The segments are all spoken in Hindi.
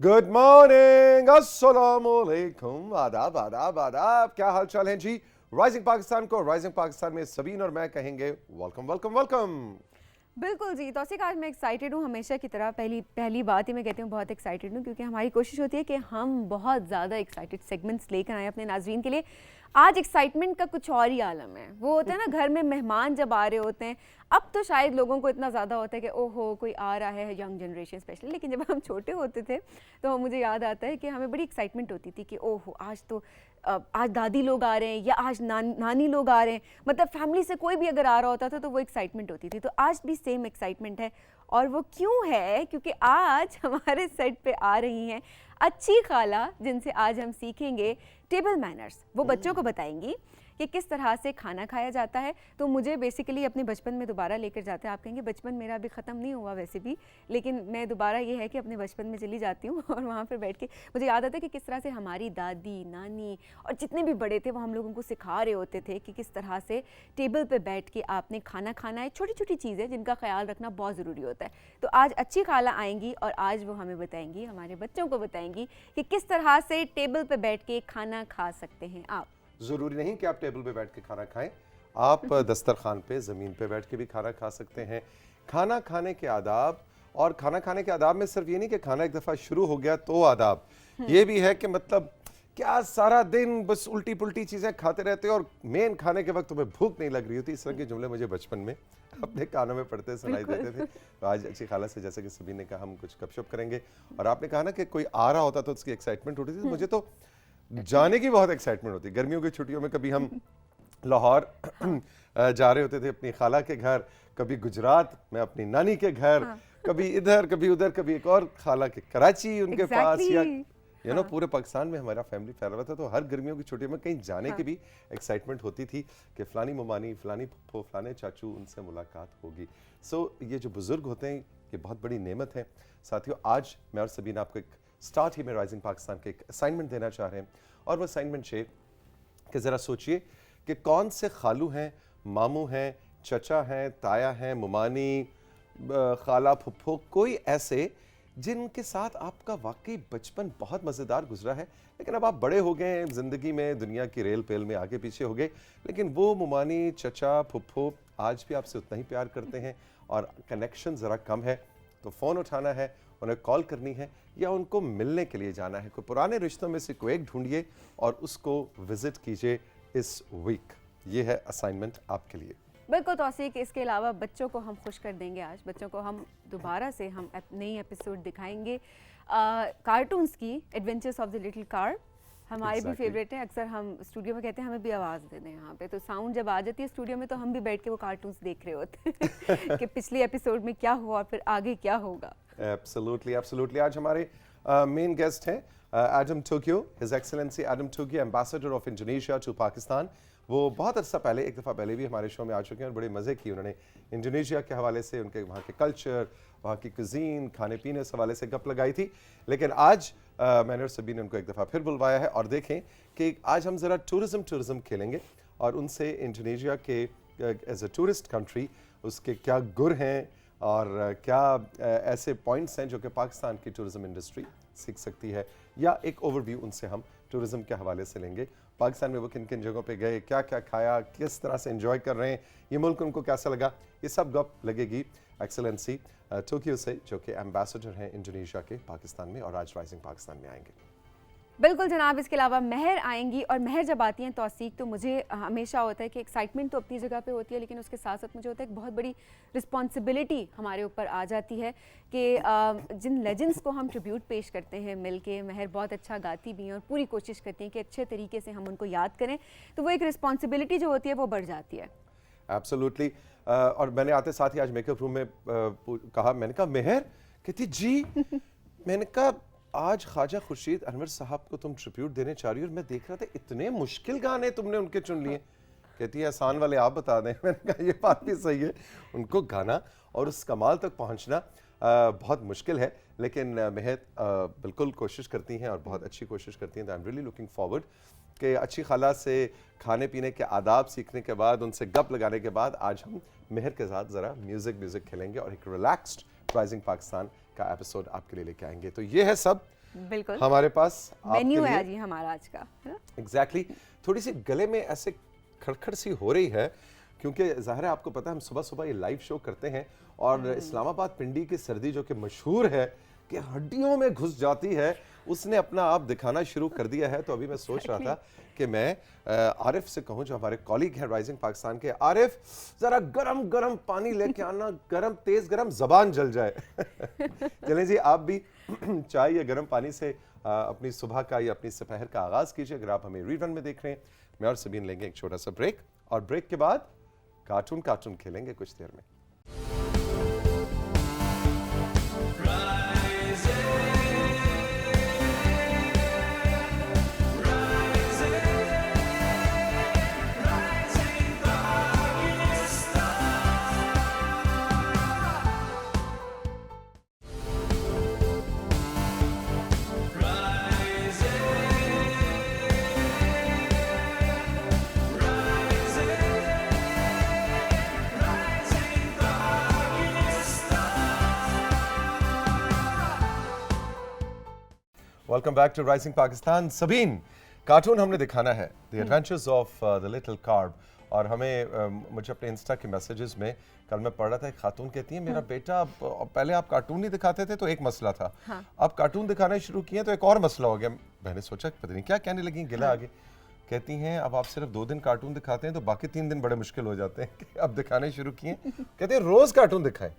गुड मॉर्निंग, अस्सलामुअलैकुम, आदाब आदाब आदाब। क्या हाल चाल है जी। राइजिंग पाकिस्तान को राइजिंग पाकिस्तान में सबीन और मैं कहेंगे वेलकम वेलकम वेलकम। बिल्कुल जी। तौसीक, आज मैं एक्साइटेड हूँ हमेशा की तरह। पहली बात ही मैं कहती हूँ बहुत एक्साइटेड हूँ, क्योंकि हमारी कोशिश होती है कि हम बहुत ज़्यादा एक्साइटेड सेगमेंट्स लेकर आए अपने नाजरीन के लिए। आज एक्साइटमेंट का कुछ और ही आलम है। वो होता है ना, घर में मेहमान जब आ रहे होते हैं, अब तो शायद लोगों को इतना ज़्यादा होता है कि ओहो कोई आ रहा है, यंग जनरेशन स्पेशली। लेकिन जब हम छोटे होते थे तो मुझे याद आता है कि हमें बड़ी एक्साइटमेंट होती थी कि ओहो आज तो आज दादी लोग आ रहे हैं या आज नानी लोग आ रहे हैं। मतलब फैमिली से कोई भी अगर आ रहा होता था तो वो एक्साइटमेंट होती थी। तो आज भी सेम एक्साइटमेंट है। और वो क्यों है? क्योंकि आज हमारे सेट पे आ रही हैं अच्छी खाला, जिनसे आज हम सीखेंगे टेबल मैनर्स। वो बच्चों को बताएंगी कि किस तरह से खाना खाया जाता है। तो मुझे बेसिकली अपने बचपन में दोबारा लेकर जाते हैं। आप कहेंगे बचपन मेरा अभी ख़त्म नहीं हुआ वैसे भी, लेकिन मैं दोबारा ये है कि अपने बचपन में चली जाती हूँ और वहाँ पर बैठ के मुझे याद आता है कि किस तरह से हमारी दादी नानी और जितने भी बड़े थे वो हम लोगों को सिखा रहे होते थे कि किस तरह से टेबल पर बैठ के आपने खाना खाना है। छोटी छोटी चीज़ें जिनका ख्याल रखना बहुत ज़रूरी होता है। तो आज अच्छी खाला आएंगी और आज वो हमें बताएंगी, हमारे बच्चों को बताएंगी कि किस तरह से टेबल पर बैठ के खाना खा सकते हैं आप। जरूरी नहीं कि आप टेबल पे बैठ के खाना खाएं, आप दस्तरखान पे ज़मीन पे बैठ के भी खाना खा सकते हैं। खाना खाने के आदाब, और खाना खाने के आदाब में सिर्फ ये नहीं कि खाना एक दफ़ा शुरू हो गया तो आदाब, ये भी है कि मतलब क्या सारा दिन बस उल्टी पुल्टी चीज़ें खाते रहते हो और मेन खाने के वक्त तुम्हें भूख नहीं लग रही होती। इस तरह के जुमले मुझे बचपन में अपने कानों में पढ़ते सुनाई देते थे। तो आज अच्छी खाला से, जैसे कि सबीन ने कहा, हम कुछ गपशप करेंगे। और आपने कहा ना कि कोई आ रहा होता तो उसकी एक्साइटमेंट होती थी, तो मुझे तो जाने की बहुत एक्साइटमेंट होती है। गर्मियों की छुट्टियों में कभी हम लाहौर जा रहे होते थे अपनी खाला के घर, कभी गुजरात में अपनी नानी के घर, कभी इधर कभी उधर, कभी एक और खाला के कराची उनके पास, या पूरे पाकिस्तान में हमारा फैमिली फैला हुआ था। तो हर गर्मियों की छुट्टियों में कहीं जाने की भी एक्साइटमेंट होती थी कि फलानी ममानी, फलानी फुफ्फो, फलाने चाचू, उनसे मुलाकात होगी। ये जो बुजुर्ग होते हैं ये बहुत बड़ी नेमत है। साथियों, आज मैं और सबीन आपको एक स्टार्ट ही में राइजिंग पाकिस्तान के एक असाइनमेंट देना चाह रहे हैं। और वो असाइनमेंट ये कि ज़रा सोचिए कि कौन से खालू हैं, मामू हैं, चचा हैं, ताया हैं, मुमानी, खाला, फुफ्फो, कोई ऐसे जिनके साथ आपका वाकई बचपन बहुत मज़ेदार गुजरा है, लेकिन अब आप बड़े हो गए हैं ज़िंदगी में, दुनिया की रेल पेल में आगे पीछे हो गए, लेकिन वो मुमानी, चचा, फुफ्फो आज भी आपसे उतना ही प्यार करते हैं और कनेक्शन ज़रा कम है। तो फ़ोन उठाना है, उन्हें कॉल करनी है या उनको मिलने के लिए जाना है। कोई पुराने रिश्तों में से कोई एक ढूंढिए और उसको विजिट कीजिए इस वीक। ये है असाइनमेंट आपके लिए। बिल्कुल तौसीक, इसके अलावा बच्चों को हम खुश कर देंगे। आज बच्चों को हम दोबारा से हम नई एपिसोड दिखाएंगे कार्टून्स की। Adventures of the little car हमारी भी फेवरेट है। अक्सर हम स्टूडियो में कहते हैं हमें भी आवाज़ दे दें यहाँ पे, तो साउंड जब आ जाती है स्टूडियो में तो हम भी बैठ के वो कार्टून्स देख रहे होते हैं कि पिछली एपिसोड में क्या हुआ और फिर आगे क्या होगा। Absolutely absolutely. आज हमारे मेन गेस्ट हैं Adam Tokyo, his excellency Adam Tokyo, ambassador of Indonesia to Pakistan. वो बहुत अर्सा पहले, एक दफ़ा पहले भी हमारे शो में आ चुके हैं और बड़े मज़े किए उन्होंने इंडोनेशिया के हवाले से, उनके वहाँ के कल्चर, वहाँ की कुजीन, खाने पीने इस हवाले से गप लगाई थी। लेकिन आज मैंने और सबीन ने उनको एक दफ़ा फिर बुलवाया है और देखें कि आज हम ज़रा टूरिज़म खेलेंगे और उनसे इंडोनेशिया के एज अ टूरिस्ट कंट्री उसके क्या गुर हैं और क्या ऐसे पॉइंट्स हैं जो कि पाकिस्तान की टूरिज़म इंडस्ट्री सीख सकती है, या एक ओवरव्यू उनसे हम टूरिज़म के हवाले से लेंगे। पाकिस्तान में वो किन किन जगहों पे गए, क्या क्या खाया, किस तरह से एंजॉय कर रहे हैं, ये मुल्क उनको कैसा लगा, ये सब गप लगेगी एक्सेलेंसी टोक्यो से, जो कि एम्बेसडर हैं इंडोनेशिया के पाकिस्तान में और आज राइजिंग पाकिस्तान में आएंगे। बिल्कुल जनाब। इसके अलावा महर आएंगी और महर जब आती हैं तौसीक, तो मुझे हमेशा होता है कि एक्साइटमेंट तो अपनी जगह पे होती है, लेकिन उसके साथ साथ मुझे होता है एक बहुत बड़ी रिस्पॉन्सिबिलिटी हमारे ऊपर आ जाती है कि जिन लेजेंड्स को हम ट्रिब्यूट पेश करते हैं मिल के, महर बहुत अच्छा गाती भी हैं और पूरी कोशिश करती हैं कि अच्छे तरीके से हम उनको याद करें, तो वो एक रिस्पॉन्सिबिलिटी जो होती है वो बढ़ जाती है। एब्सोल्युटली। और मैंने आते साथ ही आज मेकअप रूम में कहा, मैंने कहा महर, कहती जी मैंने कहा आज ख्वाजा खुर्शीद अनवर साहब को तुम ट्रिब्यूट देने चाह रही हो और मैं देख रहा था इतने मुश्किल गाने तुमने उनके चुन लिए। कहती है आसान वाले आप बता दें। मैंने कहा ये बात भी सही है, उनको गाना और उस कमाल तक पहुंचना बहुत मुश्किल है, लेकिन महर बिल्कुल कोशिश करती हैं और बहुत अच्छी कोशिश करती हैं। I am really looking forward कि अच्छी खाला से खाने पीने के आदाब सीखने के बाद, उनसे गप लगाने के बाद आज हम महर के साथ ज़रा म्यूज़िक खेलेंगे और एक रिलैक्स्ड राइजिंग पाकिस्तान का एपिसोड आपके लिए लेके आएंगे। तो ये है सब बिल्कुल हमारे पास आपके मेन्यू है लिए आज ये हमारा आज का, है ना? एग्जैक्टली थोड़ी सी गले में ऐसे खड़खड़ सी हो रही है क्योंकि ज़ाहिर है आपको पता है हम सुबह सुबह ये लाइव शो करते हैं और इस्लामाबाद पिंडी की सर्दी जो कि मशहूर है कि हड्डियों में घुस जाती है, उसने अपना आप दिखाना शुरू कर दिया है। तो अभी मैं सोच रहा था कि मैं आरिफ से कहूं जो हमारे कॉलीग हैं राइजिंग पाकिस्तान के, आरिफ जरा गरम गरम पानी लेके आना, गरम तेज गरम जबान जल जाए। चलें जी, आप भी चाय या गरम पानी से अपनी सुबह का या अपनी दोपहर का आगाज कीजिए। अगर आप हमें रीरन में देख रहे हैं, मैं और सबीन लेंगे एक छोटा सा ब्रेक और ब्रेक के बाद कार्टून खेलेंगे कुछ देर में। Welcome back to rising Pakistan. Sabeen, cartoon हमने दिखाना है the adventures of the little carp, और हमें मुझे अपने इंस्टा के मैसेजेस में कल मैं पढ़ रहा था, एक खातून कहती है मेरा बेटा पहले आप कार्टून नहीं दिखाते थे तो एक मसला था, अब कार्टून दिखाना शुरू किए तो एक और मसला हो गया। मैंने सोचा पता नहीं क्या कहने लगी, गिला आगे कहती हैं अब आप सिर्फ 2 दिन कार्टून दिखाते हैं तो बाकी 3 दिन बड़े मुश्किल हो जाते हैं कि अब दिखाने शुरू किए। कहते हैं रोज कार्टून दिखाएं।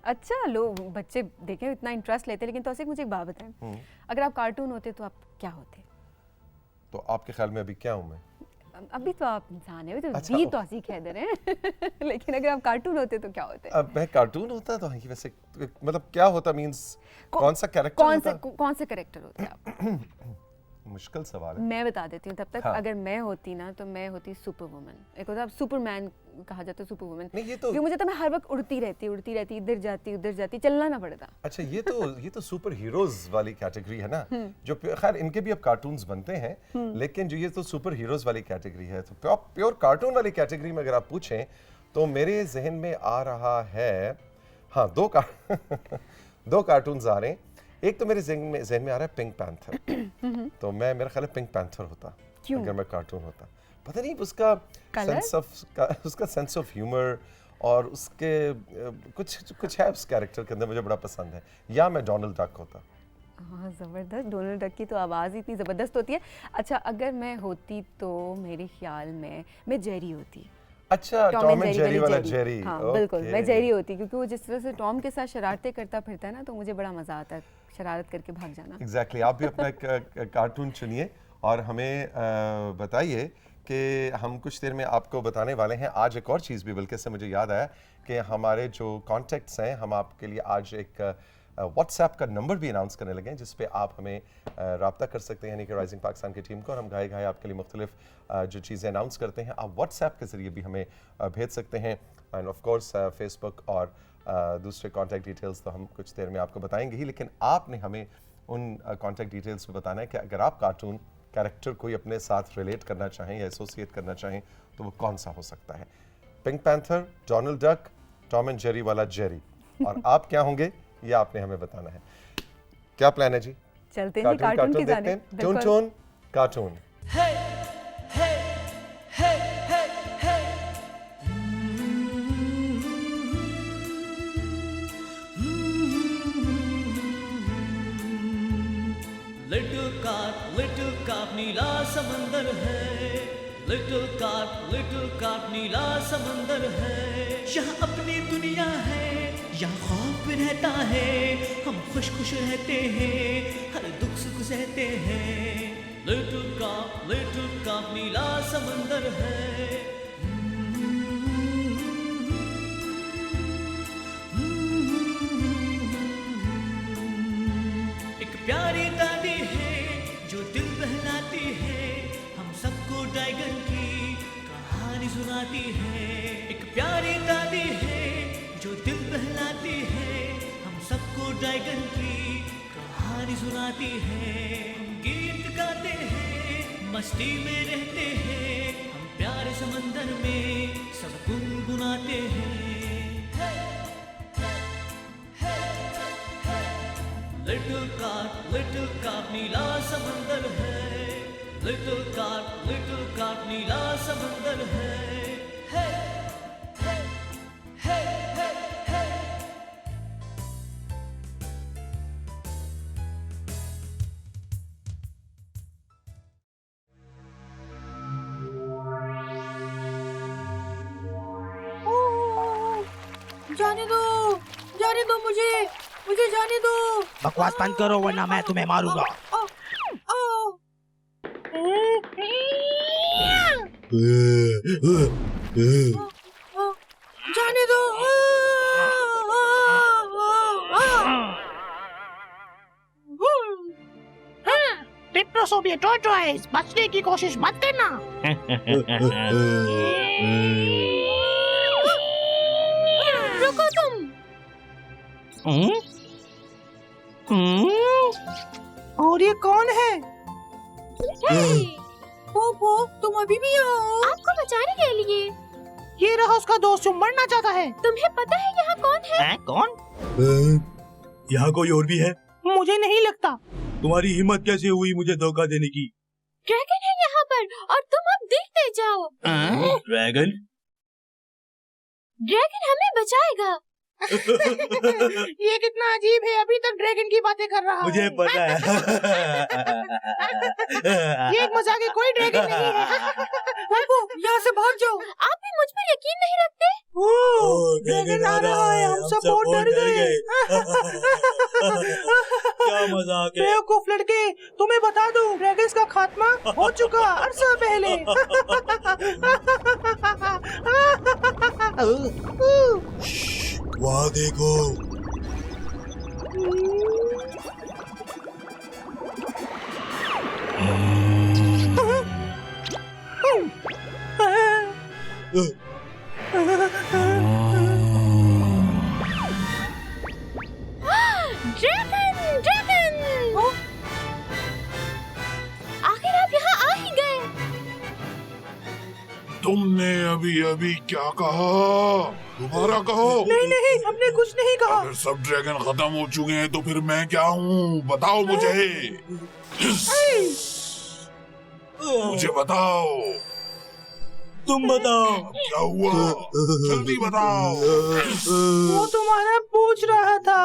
अच्छा, लोग बच्चे देखें इतना इंटरेस्ट लेते हैं, लेकिन तौसीक मुझे एक बात बताएं, अगर आप कार्टून होते तो आप क्या होते? तो आपके ख्याल में अभी क्या हूं मैं? अभी तो आप इंसान है, तो अच्छा, भी तौसीक कह दे रहे हैं। लेकिन अगर आप कार्टून होते तो क्या होते? अब मैं कार्टून होता तो वैसे मतलब क्या होता मींस कौन सा कैरेक्टर होता? कौन से कैरेक्टर होते आप? मुश्किल सवाल है। मैं बता देती हूँ तब तक। हाँ। अगर मैं होती ना तो मैं होती सुपर वुमन। एक होता है सुपरमैन कहा जाता है, सुपर वुमन। नहीं, ये तो मुझे तो मैं हर वक्त उड़ती रहती इधर जाती उधर जाती, चलना ना पड़ता। अच्छा, ये तो सुपर हीरोज वाली कैटेगरी है ना, जो खैर इनके भी अब कार्टून्स बनते हैं, लेकिन जो ये तो सुपर हीरोज वाली कैटेगरी है। तो प्योर कार्टून वाली कैटेगरी में अगर आप पूछें तो मेरे जहन में आ रहा है, हाँ, दो कार्टून्स आ रहे हैं। एक तो मेरे जहन में आ रहा है पिंक पैंथर। तो मैं, मेरा ख्याल है पिंक पैंथर होता अगर मैं कार्टून होता। पता नहीं उसका सेंस ऑफ ह्यूमर और उसके कुछ है उस कैरेक्टर के अंदर, मुझे बड़ा पसंद है। या मैं डोनाल्ड डक होता। हाँ, ज़बरदस्त। डोनाल्ड डक की तो आवाज़ इतनी ज़बरदस्त होती है। अच्छा, अगर मैं होती तो मेरे ख्याल में मैं जेरी होती। अच्छा, टॉम एंड जेरी वाला जेरी। हाँ, बिल्कुल मैं जेरी होती, क्योंकि वो जिस तरह से टॉम के साथ शरारतें करता फिरता है ना, तो मुझे बड़ा मजा आता है शरारत करके भाग जाना। एग्जैक्टली। आप भी अपना एक कार्टून चुनिए और हमें बताइए कि हम कुछ देर में आपको बताने वाले हैं। आज एक और चीज़ भी बल्कि से मुझे याद आया कि हमारे जो कॉन्टैक्ट्स हैं, हम आपके लिए आज एक व्हाट्सएप का नंबर भी अनाउंस करने लगे हैं जिस पे आप हमें रब्ता कर सकते हैं, यानी कि राइजिंग पाकिस्तान की टीम को, और हम घाए आपके लिए मुख्तलिफ जो चीज़ें अनाउंस करते हैं आप व्हाट्सएप के ज़रिए भी हमें भेज सकते हैं। एंड ऑफ कोर्स फेसबुक और दूसरे कॉन्टैक्ट डिटेल्स तो हम कुछ देर में आपको बताएंगे ही, लेकिन आपने हमें उन कॉन्टैक्ट डिटेल्स में बताना है कि अगर आप कार्टून कैरेक्टर कोई अपने साथ रिलेट करना चाहें या एसोसिएट करना चाहें तो वो कौन सा हो सकता है। Pink panther, Donald duck, Tom and Jerry वाला जेरी, और आप क्या होंगे ये आपने हमें बताना है। क्या प्लान है जी? चलते हैं कार्टून की जाने। Toon cartoon. लिटिल कार्प नीला समंदर है। लिटिल कार्प नीला समंदर है। यहाँ अपनी दुनिया है, यहाँ खौफ भी रहता है। हम खुश रहते हैं, हर दुख सुख सहते हैं। लिटिल कार्प नीला समंदर है। एक प्यारी दादी है जो दिल बहलाती है, हम सबको ड्रैगन की कहानी सुनाती है। एक प्यारी दादी है जो दिल बहलाती है, हम सबको ड्रैगन की कहानी सुनाती है। हम गीत गाते हैं, मस्ती में रहते हैं, हम प्यारे समंदर में सब गुनगुनाते हैं। लिटिल कार्ट नीला समंदर है, लिटिल कार्ट नीला समंदर है। हे हे हे हे हे जाने दो मुझे जाने दो। बकवास बंद करो वरना मैं तुम्हें मारूंगा। जाने दो। ट्रिप्टोसोमिया टॉर्टोइस, बचने की कोशिश मत करना। रुको तुम। और ये कौन है? पोपो तुम अभी भी आओ। आपको बचाने के लिए। ये रहा उसका दोस्त जो मरना चाहता है। तुम्हें पता है यहाँ कौन है? कौन? यहाँ कोई और भी है? मुझे नहीं लगता। तुम्हारी हिम्मत कैसे हुई मुझे धोखा देने की? ड्रैगन है यहाँ पर और तुम अब देखते जाओ। ड्रैगन? ड्रैगन हमें बचाएगा। ये कितना अजीब है, अभी तक ड्रैगन की बातें कर रहा है। मुझे पता है। ये एक मजाक है, कोई ड्रैगन नहीं है। पोपो यहाँ से भाग जाओ। आप भी मुझ पर यकीन नहीं रखते? ड्रैगन आ रहा है, हम सब बहुत डर गए। क्या मजाक है। बेवकूफ लड़के, तुम्हें बता दूं, ड्रैगन्स का खात्मा हो चुका अरसा पहले। वहाँ देखो। Dragon dragon! आखिर आप यहाँ आ ही गए। तुमने अभी अभी क्या कहा? दोबारा कहो। नहीं, हमने कुछ नहीं कहा। अगर सब ड्रैगन खत्म हो चुके हैं तो फिर मैं क्या हूँ? बताओ मुझे। मुझे बताओ। तुम बताओ। अब क्या हुआ? जल्दी बताओ। वो तुम्हारा पूछ रहा था।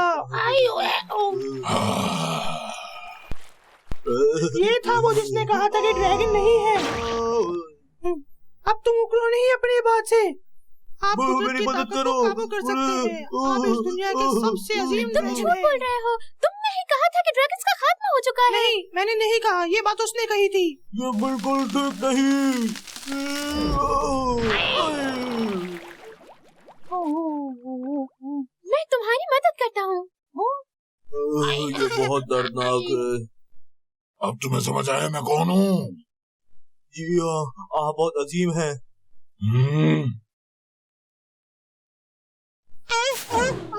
ये था वो जिसने कहा था कि ड्रैगन नहीं है। अब तुम उकरो नहीं अपनी बात से। आप मेरी मदद करो। काबू कर सकते हैं। आप इस दुनिया के सबसे अजीम तुम झूठ बोल रहे हो। तुमने ही कहा था कि ड्रैगन्स का खात्मा हो चुका है। नहीं, मैंने नहीं कहा, ये बात उसने कही थी। ये बिल्कुल ठीक नहीं। मैं तुम्हारी मदद करता हूँ। ये बहुत दर्दनाक है। अब तुम्हें समझ आया मैं कौन हूँ? जी हाँ, आप बहुत अजीम हैं।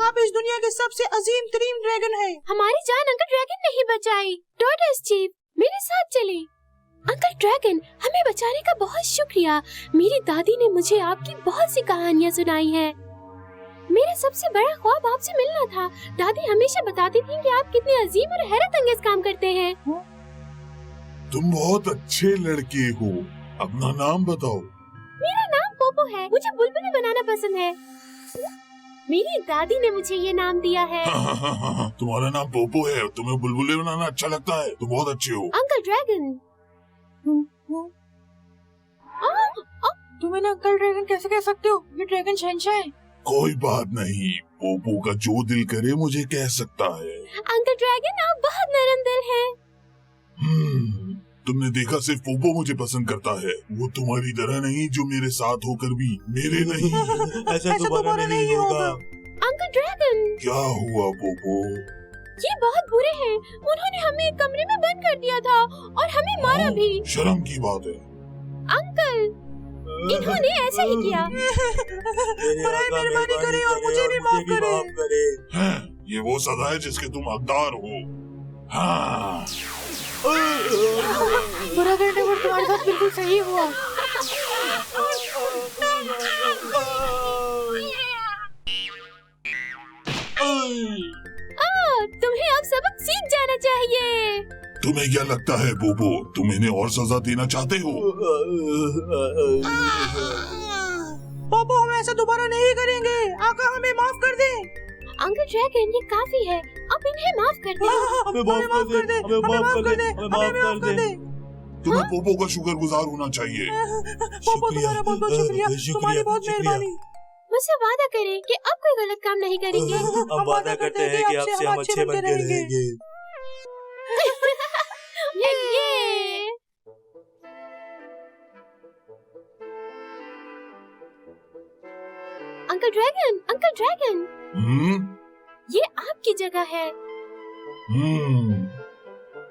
आप इस दुनिया के सबसे अजीम तरीन ड्रैगन है। हमारी जान अंकल ड्रैगन नहीं बचाई। टॉर्टोइस चीफ मेरे साथ चले। अंकल ड्रैगन, हमें बचाने का बहुत शुक्रिया। मेरी दादी ने मुझे आपकी बहुत सी कहानियाँ सुनाई हैं। मेरा सबसे बड़ा ख्वाब आपसे मिलना था। दादी हमेशा बताती थी कि आप कितने अजीम और हैरत अंगेज काम करते हैं। तुम बहुत अच्छे लड़के हो। अपना नाम बताओ। मेरा नाम पोपो है। मुझे बुलबुलें बनाना पसंद है। मेरी दादी ने मुझे ये नाम दिया है। तुम्हारा नाम पोपो है, तुम्हें बुलबुले बनाना अच्छा लगता है। तुम बहुत अच्छे हो। Uncle dragon. तुम इन्हें अंकल ड्रैगन कैसे कह सकते हो? ये ड्रैगन शहंशाह है। कोई बात नहीं, पोपो का जो दिल करे मुझे कह सकता है। अंकल ड्रैगन, आप बहुत नरम दिल हैं। तुमने देखा सिर्फ पोपो मुझे पसंद करता है। वो तुम्हारी तरह नहीं जो मेरे साथ होकर भी मेरे नहीं। ऐसा दोबारा नहीं होगा। अंकल ड्रैगन, क्या हुआ पोपो? ये बहुत बुरे हैं। उन्होंने हमें एक कमरे में बंद कर दिया था और हमें मारा भी। शर्म की बात है। अंकल, इन्होंने ऐसे ही किया। मेहरबानी करें और मुझे भी माफ करें। हैं, ये वो सजा है जिसके तुम हकदार हो। हाँ। बुरा करने पर तुम्हारे साथ बिल्कुल सही हुआ। तुम्हें अब सबक सीख जाना चाहिए। तुम्हें क्या लगता है बोबो, तुम इन्हें और सजा देना चाहते हो? पापा हम ऐसा दोबारा नहीं करेंगे। आका हमें माफ कर दे। अंकल ड्रैगन ये काफी है, अब इन्हें माफ कर दे। हमें माफ कर दे, हमें माफ कर दे, हमें माफ कर दे। तुम्हें बोबो का शुक्रगुजार होना चाहिए। पापा तुम्हारा बहुत बहुत शुक्रिया, तुम्हारी बहुत मेहरबानी। मुझसे वादा करें कि अब कोई गलत काम नहीं करेंगे। हम वादा करते हैं कि आपसे हम अच्छे बन के रहेंगे। ये अंकल ड्रैगन ये आपकी जगह है।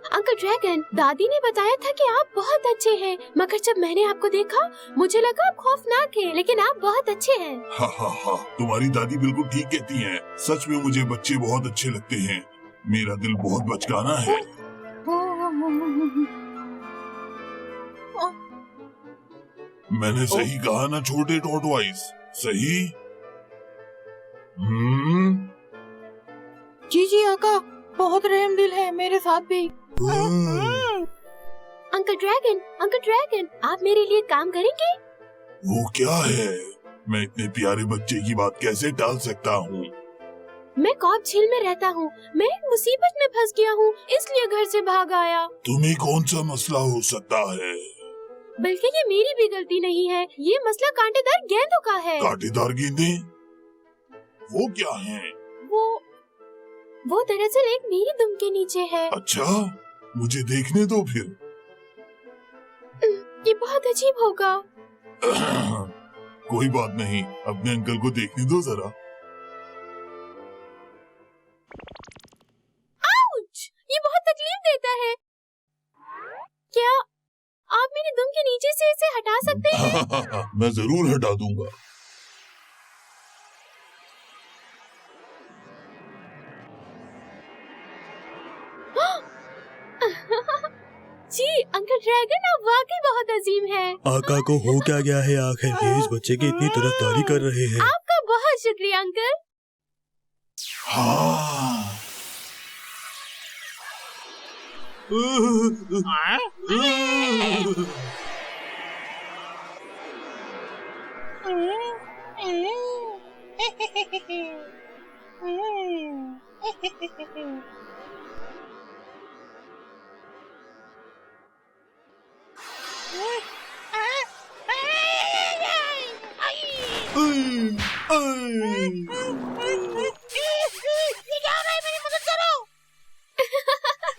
अंकल ड्रैगन, दादी ने बताया था कि आप बहुत अच्छे हैं, मगर जब मैंने आपको देखा मुझे लगा आप खौफनाक हैं, लेकिन आप बहुत अच्छे हैं। हा हा हा, तुम्हारी दादी बिल्कुल ठीक कहती हैं। सच में मुझे बच्चे बहुत अच्छे लगते हैं। मेरा दिल बहुत बचकाना है। मैंने सही कहा ना छोटे टॉर्टवाइस, सही? जी आका, बहुत रहमदिल है, मेरे साथ भी। अंकल ड्रैगन, आप मेरे लिए काम करेंगे? वो क्या है? मैं इतने प्यारे बच्चे की बात कैसे टाल सकता हूँ? मैं कॉब झील में रहता हूँ। मैं एक मुसीबत में फंस गया हूँ, इसलिए घर से भाग आया। तुम्हें कौन सा मसला हो सकता है? बल्कि ये मेरी भी गलती नहीं है, ये मसला कांटेदार गेंदों का है। कांटेदार गेंदे? वो क्या हैं? वो दरअसल एक मेरी दुम के नीचे है। अच्छा, मुझे देखने दो फिर। ये बहुत अजीब होगा। कोई बात नहीं, अपने अंकल को देखने दो जरा। आउच! ये बहुत तकलीफ देता है। क्या आप मेरी दुम के नीचे से इसे हटा सकते हैं? मैं जरूर हटा दूंगा। जी अंकल ड्रैगन, आप वाकई बहुत अजीम हैं। आका को हो क्या गया है आखिर, ये इस बच्चे की इतनी तरफदारी कर रहे हैं। आपका बहुत शुक्रिया अंकल। हाँ।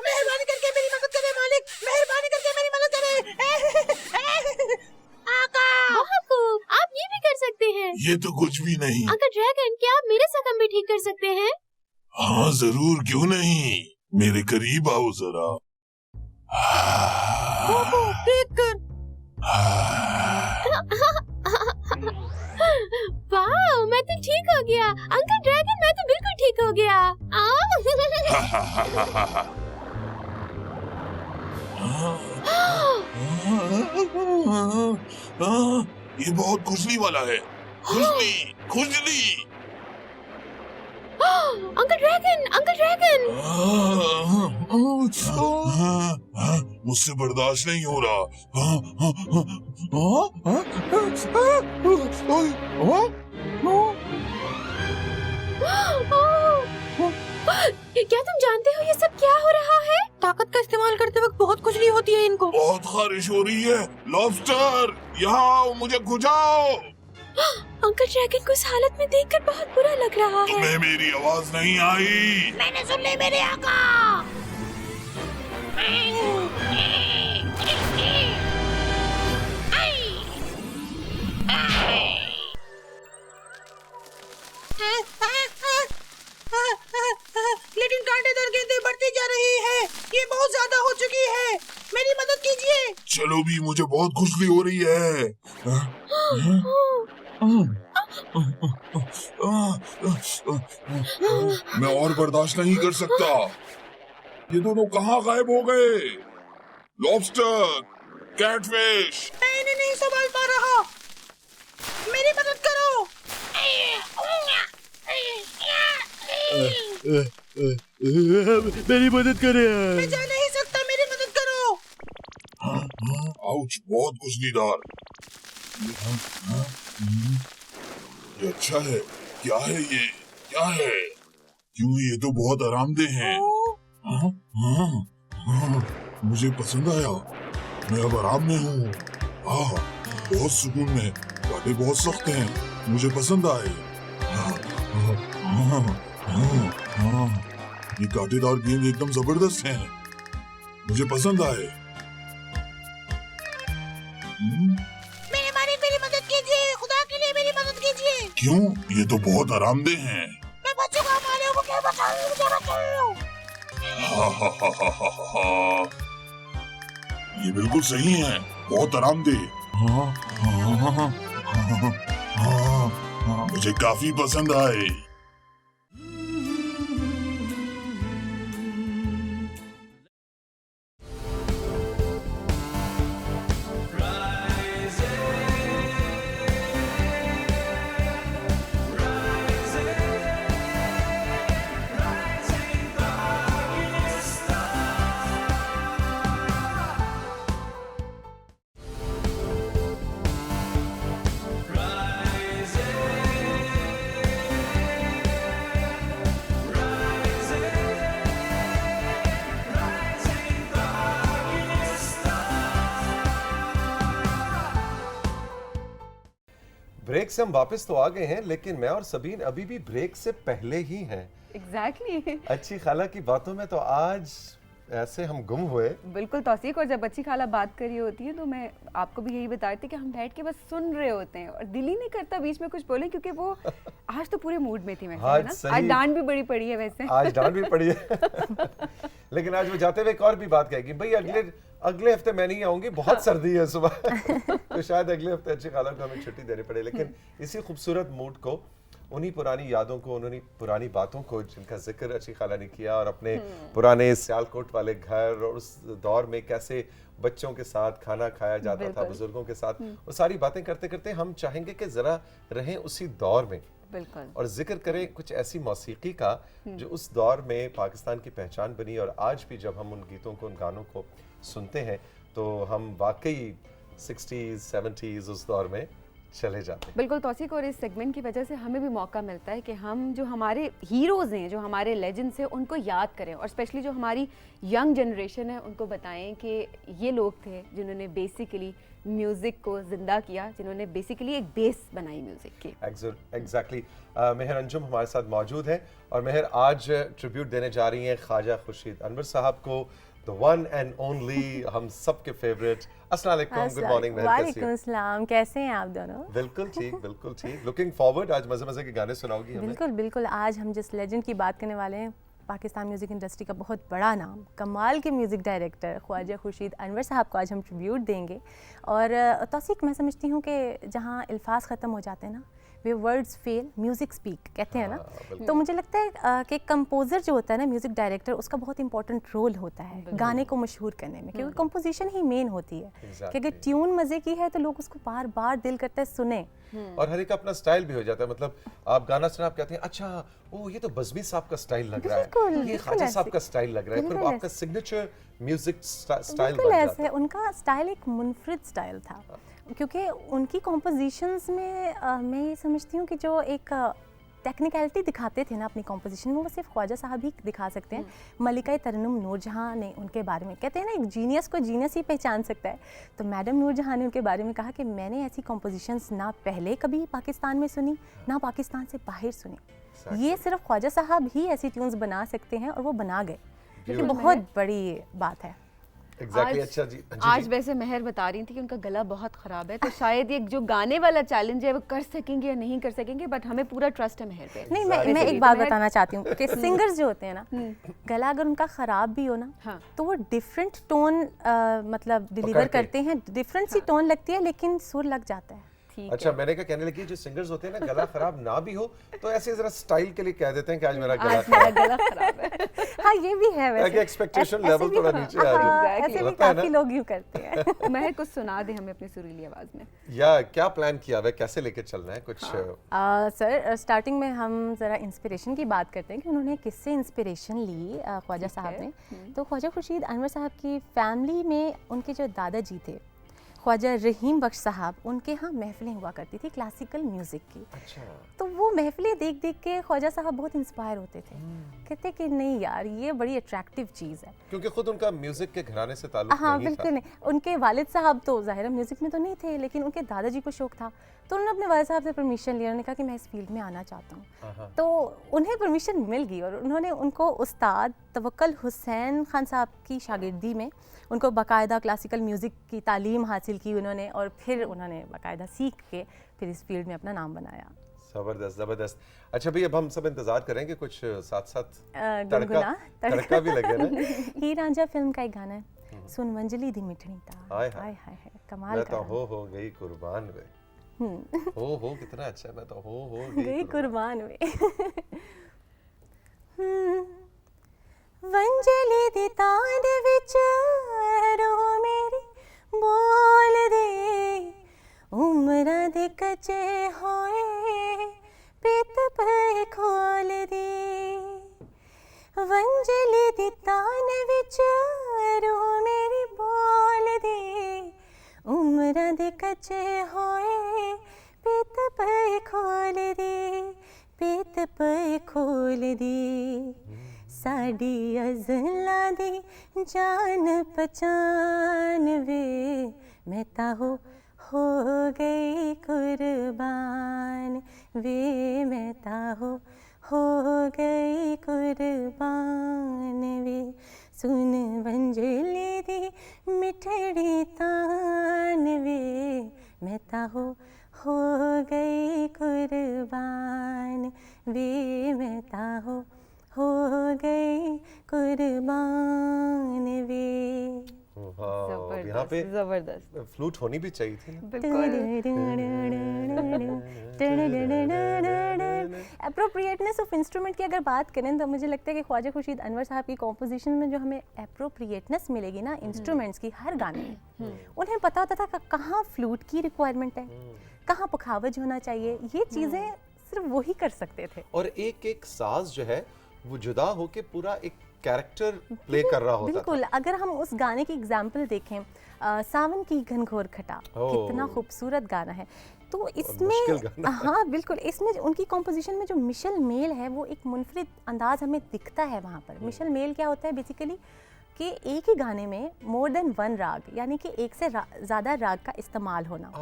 मेहरबानी करके मेरी मदद करें मालिक, मेहरबानी करके मेरी मदद करें। आका, बहुत खूब, आप ये भी कर सकते हैं। ये तो कुछ भी नहीं। अंकल ड्रैगन, क्या आप मेरे जख्म भी ठीक कर सकते हैं? हाँ जरूर, क्यों नहीं। मेरे करीब आओ जरा। ठीक कर। वाह, मैं तो ठीक हो गया। अंकल ड्रैगन, मैं तो बिल्कुल ठीक हो गया। ये बहुत खुजली वाला है। खुजली। Uncle dragon. मुझसे बर्दाश्त नहीं हो रहा। क्या तुम जानते हो ये सब क्या हो रहा है? ताकत का इस्तेमाल करते वक्त बहुत खुजली होती है इनको। बहुत खारिश हो रही है। लॉबस्टर, यहाँ आओ, मुझे खुजाओ। अंकल ड्रैगन को इस हालत में देखकर बहुत बुरा लग रहा है। तुम्हें मेरी आवाज नहीं आई? मैंने सुन ली मेरे आका। लेकिन कांटेदार गेंदें बढ़ती जा रही है, ये बहुत ज्यादा हो चुकी है, मेरी मदद कीजिए। चलो भी, मुझे बहुत खुजली हो रही है। मैं और बर्दाश्त नहीं कर सकता। ये दोनों कहाँ गायब हो गए? Lobster, catfish. मैं इन्हें नहीं संभाल पा रहा, मेरी मदद करो। मेरी मदद करे। मैं जा नहीं सकता, मेरी मदद करो। आउच, बहुत खुशनीदार। ये अच्छा है। क्या है ये? क्या है? क्यों, ये तो बहुत आरामदेह है। मुझे पसंद आया। मैं अब आराम में हूँ। बहुत सुकून में। कांटे बहुत सख्त हैं, मुझे पसंद आए। ये कांटेदार गेंद एकदम जबरदस्त हैं, मुझे पसंद आए। मेरे मालिक, मेरी मदद कीजिए, खुदा के लिए मेरी मदद कीजिए। क्यों? ये तो बहुत आरामदेह हैं। मैं बचूंगा मालिक, मुझे बचाओ, मुझे बचाओ। ये बिल्कुल सही है, बहुत आरामदेह। मुझे काफी पसंद आए। ब्रेक से हम वापस तो आ गए हैं, लेकिन मैं और सबीन अभी भी ब्रेक से पहले ही हैं। एग्जैक्टली अच्छी खाला की बातों में तो आज ऐसे हम गुम हुए। बिल्कुल तौसीक, और जब अच्छी खाला बात कर रही होती है तो मैं आपको भी यही बता रही थी कि हम बैठ के बस सुन रहे होते हैं और दिल ही नहीं करता बीच में कुछ बोले, क्योंकि वो आज तो पूरे मूड में थी। वैसे आज है ना, सही। आज डांट भी बड़ी पड़ी है वैसे। आज डांट भी पड़ी है। लेकिन आज वो जाते हुए एक और भी बात कहेगी, भाई अगले हफ्ते मैं नहीं आऊंगी, बहुत सर्दी है सुबह। तो शायद अगले हफ्ते अच्छी खाला को हमें छुट्टी देनी पड़े। लेकिन इसी खूबसूरत मूड को, उन्हीं पुरानी यादों को, उन्हीं पुरानी बातों को जिनका जिक्र अच्छी खाला ने किया, और अपने पुराने सियालकोट वाले घर और उस दौर में कैसे बच्चों के साथ खाना खाया जाता था, बुजुर्गों के साथ, वो सारी बातें करते करते हम चाहेंगे कि जरा रहें उसी दौर में। बिल्कुल। और जिक्र करें कुछ ऐसी मौसीकी का जो उस दौर में पाकिस्तान की पहचान बनी, और आज भी जब हम उन गीतों को, उन गानों को सुनते हैं तो हम वाकई 60s 70s उस दौर में चले जाते हैं। बिल्कुल तौसीक, और इस सेगमेंट की वजह से हमें भी मौका मिलता है कि हम जो हमारे हीरोज़ हैं, जो हमारे लेजेंड्स हैं, उनको याद करें, और स्पेशली जो हमारी यंग जनरेशन है उनको बताएं कि ये लोग थे जिन्होंने बेसिकली म्यूज़िक को ज़िंदा किया, जिन्होंने बेसिकली एक बेस बनाई म्यूज़िक की। एग्जैक्टली। मेहर अंजुम हमारे साथ मौजूद है, और मेहर आज ट्रिब्यूट देने जा रही हैं ख्वाजा खुर्शीद अनवर साहब को, the one and only, हम सबके फेवरेट। अस्सलाम वालेकुम, गुड मॉर्निंग मेहर, कैसी हैं? वालेकुम सलाम, कैसे हैं आप दोनों? बिल्कुल ठीक, बिल्कुल ठीक। लुकिंग फॉरवर्ड, आज मजे मजे के गाने सुनाओगी हमें? बिल्कुल बिल्कुल। आज हम जिस लेजेंड की बात करने वाले हैं, पाकिस्तान म्यूज़िक इंडस्ट्री का बहुत बड़ा नाम, कमाल के म्यूज़िक डायरेक्टर ख्वाजा खुर्शीद अनवर साहब को आज हम ट्रिब्यूट देंगे। और तौसीक, मैं समझती हूँ कि जहाँ अल्फाज ख़त्म हो जाते हैं ना, वे वर्ड्स फेल, म्यूज़िक स्पीक कहते हैं ना। तो मुझे लगता है कि कंपोज़र जो होता है ना, म्यूज़िक डायरेक्टर, उसका बहुत इंपॉर्टेंट रोल होता है गाने को मशहूर करने में, क्योंकि कंपोजिशन ही मेन होती है। कि अगर ट्यून मज़े की है तो लोग उसको बार बार दिल करता है सुने। और हर एक अपना स्टाइल भी हो जाता है। मतलब आप गाना सुना, आप कहते हैं अच्छा ओ ये तो बज़मी साहब का स्टाइल लग रहा है, ये ख्वाजा साहब का स्टाइल लग रहा है, फिर आपका सिग्नेचर म्यूजिक स्टाइल बन जाता है। उनका स्टाइल एक मुनफरिद स्टाइल था, क्योंकि उनकी कॉम्पोजिशंस में मैं ये समझती हूँ कि जो एक टेक्निकलिटी दिखाते थे ना अपनी कॉम्पोजिशन में, वो सिर्फ ख्वाजा साहब ही दिखा सकते हैं। मलिका तरन्नुम नूरजहां ने उनके बारे में, कहते हैं ना एक जीनियस को जीनियस ही पहचान सकता है, तो मैडम नूरजहां ने उनके बारे में कहा कि मैंने ऐसी कॉम्पोजिशंस ना पहले कभी पाकिस्तान में सुनी, ना पाकिस्तान से बाहर सुनी। ये सिर्फ ख्वाजा साहब ही ऐसी ट्यून्स बना सकते हैं, और वो बना गए, क्योंकि बहुत बड़ी बात है। Exactly, अच्छा जी, आज वैसे महर बता रही थी कि उनका गला बहुत ख़राब है, तो शायद ये जो गाने वाला चैलेंज है वो कर सकेंगे या नहीं कर सकेंगे, बट हमें पूरा ट्रस्ट है महर पे। नहीं, मैं एक बात बताना चाहती हूँ कि सिंगर्स जो होते हैं ना, गला अगर उनका ख़राब भी हो ना, तो वो डिफरेंट टोन मतलब डिलीवर करते हैं, डिफरेंट सी टोन लगती है, लेकिन सुर लग जाता है। अच्छा, मैंने क्या कहने लगी, जो सिंगर्स होते हैं ना, गला खराब ना भी हो तो ऐसे जरा स्टाइल के लिए कह देते हैं कि आज मेरा गला खराब है। हाँ ये भी है वैसे, एक्सपेक्टेशन ऐसे लेवल भी थोड़ा हाँ, नीचे आ हाँ, जाए, ऐसे भी होता है ना? काफी लोग यूं करते हैं। महर कुछ सुना दे हमें अपनी सुरीली आवाज में। या क्या प्लान किया हुआ है, कैसे लेके चलना है कुछ? सर स्टार्टिंग में हम ज़रा इंस्पिरेशन की बात करते हैं कि उन्होंने किससे इंस्पिरेशन ली ख्वाजा साहब ने। तो ख्वाजा खुर्शीद अनवर साहब की फैमिली में उनके जो दादाजी थे ख्वाजा रहीम बख्श साहब, उनके यहाँ महफिलें हुआ करती थी क्लासिकल म्यूज़िक की। अच्छा। तो वो महफिलें देख देख के ख्वाजा साहब बहुत इंस्पायर होते थे, कहते कि नहीं यार ये बड़ी अट्रैक्टिव चीज़ है। क्योंकि खुद उनका म्यूजिक के घराने से ताल्लुक हाँ नहीं बिल्कुल था। नहीं, उनके वालिद साहब तो ज़ाहिर है म्यूज़िक में तो नहीं थे, लेकिन उनके दादाजी को शौक था, तो उन्होंने अपने वालिद साहब से परमिशन लिया। उन्होंने कहा कि मैं इस फील्ड में आना चाहता हूँ। तो उन्हें परमिशन मिल गई और उन्होंने उनको उस्ताद तवक्कल हुसैन खान साहब की शागिर्दी में उनको बाकायदा क्लासिकल म्यूज़िक की तालीम हासिल की उन्होंने, और फिर उन्होंने बाकायदा सीख के फिर इस फील्ड में अपना नाम बनाया। जबरदस्त जबरदस्त। अच्छा भाई, अब हम सब इंतजार करेंगे कुछ साथ साथ गुनगुना तड़का भी लगे ना। हीर रांझा फिल्म का एक गाना है, सुन वंजली दी मिठनी ता, हाय हाय हाय, हाय कमाल मैं का तो हो गई कुर्बान वे। हो कितना अच्छा है, मैं तो हो गई कुर्बान वे। वंजली दी तान विच रो मेरी बोल दे, उमरा दे कचे होए पित पे खोल दे। वंजली दी तान विच रो मेरी बोल दे, उमरा दे कचे होए पित पे खोल दे, पित पे खोल दे। साड़ी अज़ला दी जान पहचान वे, मैं ताहो हो गई कुर्बान वे, मैं ताहो हो गई कुर्बान वे। सुन वंजली दी मिठड़ी तान वे, मैं ताहो हो गई कुर्बान वे, मैं ताहो हो गई कुर्बान वे। यहाँ पे जबरदस्त फ्लूट होनी भी चाहिए थी ना। एप्रोप्रिएटनेस ऑफ इंस्ट्रूमेंट की अगर बात करें तो मुझे लगता है कि ख्वाजा खुर्शीद अनवर साहब की कॉम्पोजिशन में जो हमें एप्रोप्रिएटनेस मिलेगी ना इंस्ट्रूमेंट्स की हर गाने में, उन्हें पता होता था कहाँ फ्लूट की रिक्वायरमेंट है, कहाँ पखावज होना चाहिए, ये चीज़ें सिर्फ वही कर सकते थे। और एक एक साज जो है वो जुदा होके पूरा एक कैरेक्टर प्ले कर रहा होता बिल्कुल। अगर हम उस गाने की एग्जांपल देखें, सावन की घनघोर खटा, कितना खूबसूरत गाना है। तो इसमें हाँ बिल्कुल, इसमें उनकी कॉम्पोजिशन में जो मिशेल मेल है वो एक मुनफरिद अंदाज हमें दिखता है वहाँ पर। मिशेल मेल क्या होता है बेसिकली कि एक ही गाने में मोर देन वन राग, यानी कि एक से ज़्यादा राग का इस्तेमाल होना,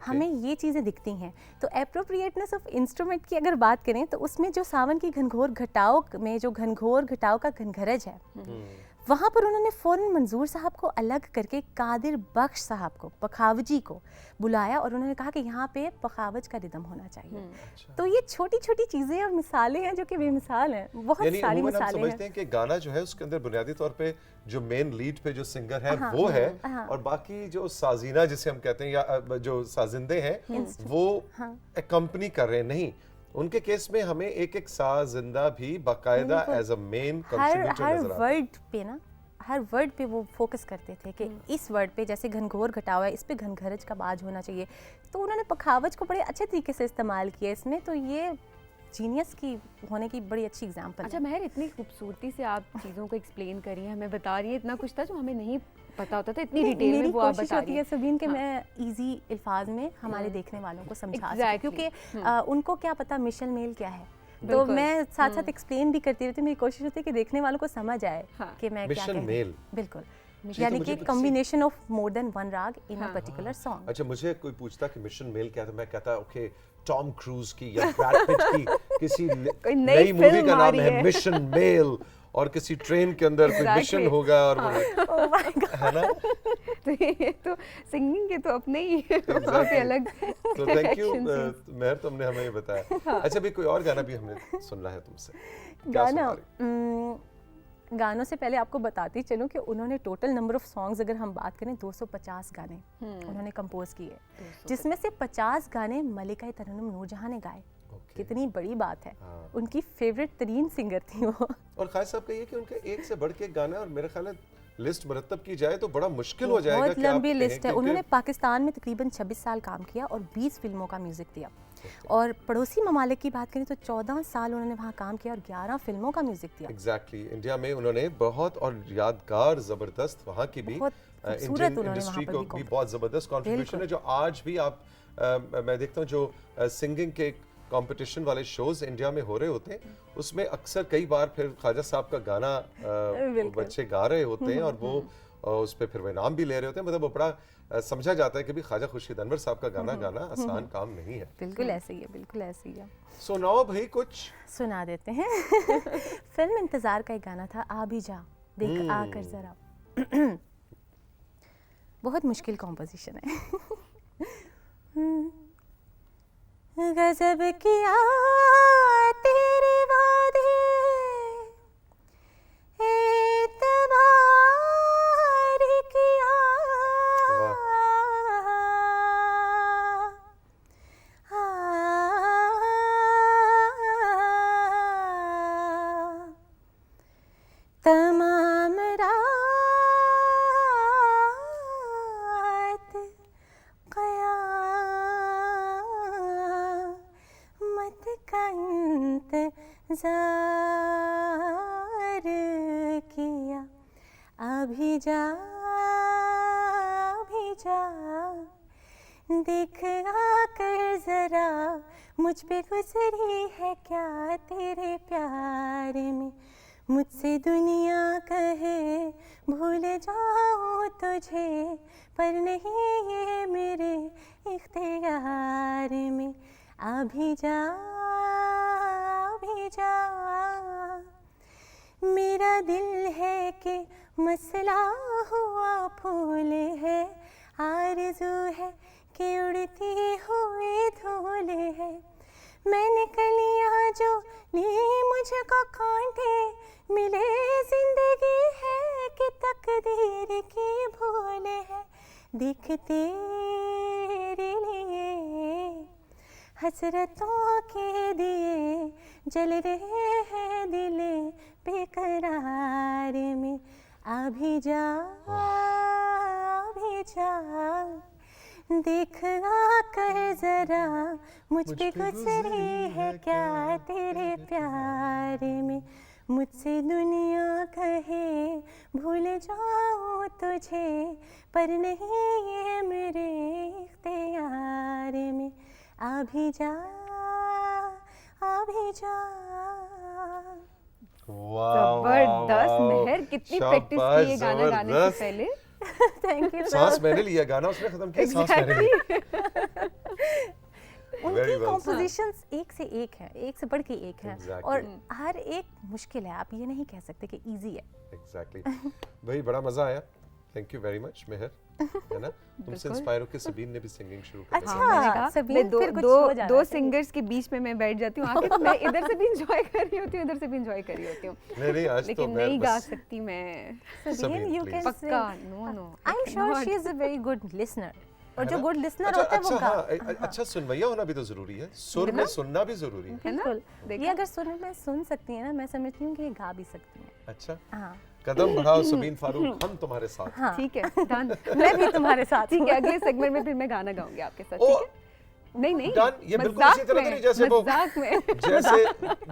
हमें ये चीज़ें दिखती हैं। तो एप्रोप्रिएटनेस ऑफ इंस्ट्रूमेंट की अगर बात करें तो उसमें जो सावन की घनघोर घटाओ में जो घनघोर घटाओ का घनघरज है, वहाँ पर उन्होंने फ़ौरन मंजूर साहब को अलग करके कादिर बख्श साहब को, पखावजी को बुलाया और उन्होंने कहा कि यहाँ पे पखावज का रिदम होना चाहिए। तो ये छोटी छोटी चीज़ें और मिसालें हैं जो कि बेमिसाल हैं, बहुत सारी मिसालें हैं। समझते हैं कि गाना जो है उसके अंदर बुनियादी तौर पे जो मेन लीड पे जो सिंगर है वो है, और बाकी जो साजीना जिसे हम कहते हैं या जो साजिंदे हैं वो कंपनी कर रहे हैं। नहीं, उनके केस में हमें एक एक साजिंदा भी बाकायदा एज अ मेन कंट्रीब्यूटर हर नजर आता है। वर्ड पे ना, हर वर्ड पे वो फोकस करते थे कि इस वर्ड पे जैसे घनघोर घटावा है, इस पे घनघरज का बाज होना चाहिए। तो उन्होंने पखावज को बड़े अच्छे तरीके से इस्तेमाल किया इसमें। तो ये जीनियस की होने की बड़ी अच्छी एग्जांपल। अच्छा महर, इतनी खूबसूरती से आप चीज़ों को एक्सप्लेन कर रही हैं, हमें बता रही है, इतना कुछ था जो हमें नहीं पता होता था, इतनी डिटेल में वो आप बता रही हैं। सबीन के मैं इजी अल्फाज में हमारे देखने वालों को समझा सकूं, क्योंकि उनको क्या पता मिशेल मेल क्या है, तो मैं साथ साथ एक्सप्लेन भी करती रहती हूँ। मेरी कोशिश होती है कि देखने वालों को समझ आए कि मैं क्या कह रही हूँ। बिल्कुल, यानी कि combination of more than one राग इन अ पर्टिकुलर सॉन्ग। अच्छा, मुझे कोई पूछता कि मिशन मेल क्या, तो मैं कहता ओके टॉम क्रूज की या ब्रैड पिट की किसी नई मूवी का नाम है मिशन मेल, और किसी ट्रेन के अंदर कोई मिशन होगा और है ना। तो ये तो सिंगिंग के तो अपने ही अलग। तो थैंक यू महर, तुमने हमें ये बताया। अच्छा भी कोई और गाना भी हमने सुनना है तुमसे, गानों से पहले आपको बताती चलूं कि उन्होंने टोटल नंबर ऑफ सॉन्ग्स अगर हम बात करें 250 गाने उन्होंने कंपोज किए, जिसमें से 50 गाने मलिका तरन्नुम नूरजहां ने गाए। कितनी बड़ी बात है। हाँ। उनकी फेवरेट तरीन सिंगर थी वो। और खास साहब का ये कि उनके एक से बढ़ के एक गाना है, और मेरे ख्याल है लिस्ट मुरतब की जाए तो बड़ा मुश्किल हो जाएगा बहुत कि आप लंबी कहें, लिस्ट है। क्योंकि- उन्होंने पाकिस्तान में तकरीबन 26 साल काम किया और 20 फिल्मों का म्यूज़िक दिया। और पड़ोसी ममालिक की बात करें तो 14 साल उन्होंने वहाँ काम किया और 11 फिल्मों का म्यूज़िक दिया। एग्जैक्टली इंडिया में उन्होंने बहुत और यादगार जबरदस्त वहाँ की भी बहुत खूबसूरत इंडियन उन्होंने इंडस्ट्री वहाँ पर को भी भी बहुत जबरदस्त कंट्रीब्यूशन है, जो आज भी आप मैं देखता हूँ जो सिंगिंग के कंपटीशन वाले शोज इंडिया में हो रहे होते हैं, उसमें अक्सर कई बार फिर ख्वाजा साहब का गाना बच्चे गा रहे होते हैं और वो उस पर फिर वो इनाम भी ले रहे होते हैं। मतलब वो बड़ा समझा जाता है कि भी ख्वाजा खुर्शीद अनवर साहब का गाना गाना आसान काम नहीं है। बिल्कुल ऐसे ही है, बिल्कुल ऐसे ही है। सुनाओ भाई कुछ सुना देते हैं। फिल्म इंतजार का एक गाना था, आ भी जा देख आकर जरा। बहुत मुश्किल कॉम्पोजिशन है। गजब किया तेरे वादे, एतबार किया, तमाम रात क़यामत का इंतज़ार किया, अभी जा दिखा कर ज़रा मुझ पे गुज़री है क्या तेरे प्यार में। मुझसे दुनिया कहे भूल जाऊं तुझे, पर नहीं ये मेरे इख्तियार में। अभी जा मेरा दिल है कि मसला हुआ फूल है, आरज़ू है कि उड़ती हुई धूल है। मैंने कलियां जो ली मुझको कांटे मिले, जिंदगी है कि तकदीर की भूल है। दिख तेरे लिए हसरतों के दिए जल रहे हैं दिल बेकरार में। अभी जा देखा कर जरा मुझ पे गुजरी है क्या तेरे प्यार में। मुझसे दुनिया कहे भूल जाऊं तुझे, पर नहीं ये मेरे इख्तियार में। अभी जा जबरदस्त। मेहर कितनी प्रैक्टिस की ये गाना गाने से पहले। Thank you. सांस मैंने लिया, गाना उसने खत्म किया, सांस मैंने लिया। उनकी कॉम्पोजिशंस एक से एक है, एक से बढ़ के एक है। Exactly. और हर एक मुश्किल है, आप ये नहीं कह सकते कि इजी है। एग्जैक्टली भाई बड़ा मजा आया, थैंक यू वेरी मच मेहर, है ना। तुमसे इंस्पायर होकर सबीन ने भी सिंगिंग शुरू कर दी। अच्छा, मैंने कहा, सबीन मैं फिर कुछ हो जाना दो चाहिए। सिंगर्स के बीच में मैं बैठ जाती हूँ आके, तो मैं इधर से भी एंजॉय कर रही होती हूँ, इधर से भी एंजॉय कर रही होती हूँ, नहीं आज तो लेकिन मैं नहीं गा बस सकती मैं। Sabeen, you please. can पक्का sing. No I am sure she is a very good listener. और जो ना? गुड लिसनर अच्छा, होता है वो अच्छा, गा। हाँ, अच्छा सुनवैया होना भी तो जरूरी है, सुर में सुनना भी जरूरी है। बिल्कुल, देखा? ये अगर सुर में सुन सकती है ना, मैं समझती हूँ कि ये गा भी सकती हैं। अच्छा, हाँ कदम बढ़ाओ सबीन फारूक, हम तुम्हारे साथ। हाँ, ठीक है, डन। मैं भी तुम्हारे साथ ठीक हूँ। है, अगले सेगमेंट में फिर मैं गाना गाऊंगी आपके साथ, ओ, ठीक है? नहीं डन, ये बिल्कुल मजाक इसी तरह में, नहीं जैसे वो मजाक में।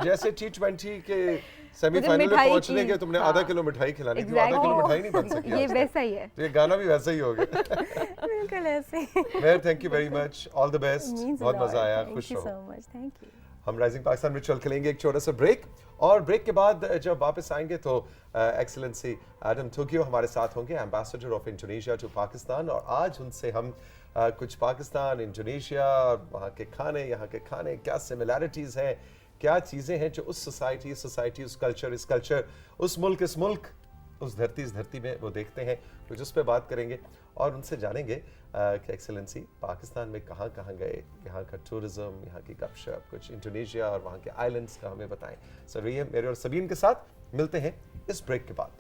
जैसे T20 के सेमीफाइनल में मिठाई पहुंचने की- के तुमने हाँ। आधा किलो मिठाई खिलानी थी, वो आधा किलो मिठाई नहीं बन सकी। ये आज तक। वैसा ही है। तो ये गाना भी वैसा ही हो गया। बिल्कुल ऐसे। Mehar, thank you very much, all the best, बहुत मजा आया, खुश थैंक यू रहो। So much, thank you. हम राइजिंग पाकिस्तान में चल खेलेंगे एक छोटा सा ब्रेक, और ब्रेक के बाद जब वापस आएंगे तो एक्सीलेंसी एडम टोक्यो हमारे साथ होंगे, ambassador of Indonesia to Pakistan. और आज उनसे हम कुछ पाकिस्तान, इंडोनेशिया, वहाँ के खाने, यहाँ के खाने, क्या सिमिलैरिटीज़ हैं, क्या चीज़ें हैं जो उस सोसाइटी, उस कल्चर, इस कल्चर, उस मुल्क, इस मुल्क, उस धरती, इस धरती में वो देखते हैं, कुछ उस पर बात करेंगे और उनसे जानेंगे कि एक्सेलेंसी पाकिस्तान में कहाँ कहाँ गए, यहाँ का टूरिज्म, यहाँ की गपशप, कुछ इंडोनेशिया और वहाँ के आइलैंड्स का हमें बताएं। सो रहिए मेरे और सबीन के साथ, मिलते हैं इस ब्रेक के बाद।